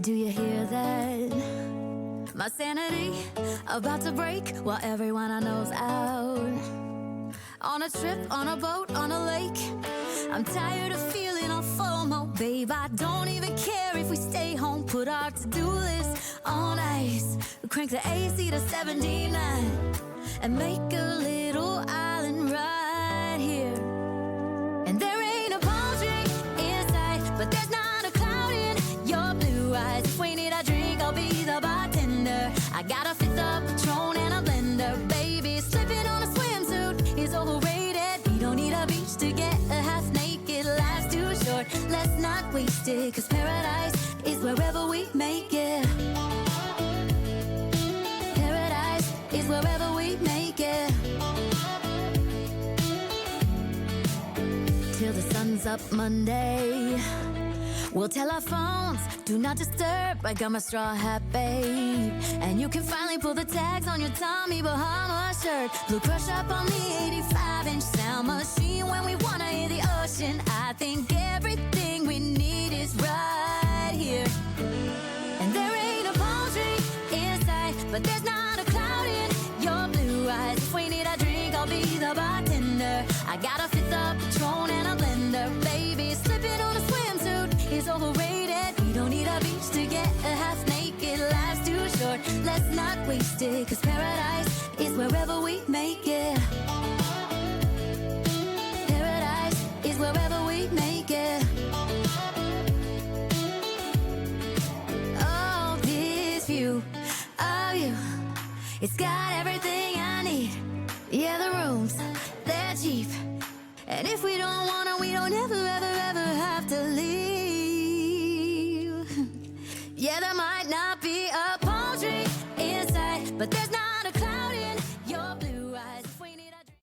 Do you hear that? My sanity about to break while everyone I know's out. On a trip, on a boat, on a lake. I'm tired of feeling all FOMO, babe. I don't even care if we stay home. Put our to-do list on ice. Crank the AC to 79 and make a little island right here. And there ain't a palm tree in sight, but there's not a cloud in your blue eyes. If we need a drink, I'll be the bartender. I got a fifth of Patron and a blender, baby. Slipping on a swimsuit is overrated. You don't need a beach to get a half naked. Life's too short, let's not waste it. Cause paradise is wherever we make it. Paradise is wherever we make it. Till the sun's up Monday, we'll tell our phones, do not disturb. I got my straw hat, babe. And you can finally pull the tags on your Tommy Bahama shirt. Blue crush up on the 85-inch sound machine. When we wanna hear the ocean, I think everything we need is right here. And there ain't a palm tree in sight, but there's not a cloud in your blue eyes. If we need a drink, I'll be the bartender. I got a fifth of Patron and a blender, baby. Slipping on a swimsuit is overrated. You don't need a beach to get a half naked. Life's too short, let's not waste it. Cause paradise is wherever we make it. Paradise is wherever we make it. Oh, this view of you, it's got everything I need. Yeah, the rooms, they're cheap. And if we don't wanna, we don't ever, ever, ever have to leave. Yeah, there might not be a palm tree inside, but there's not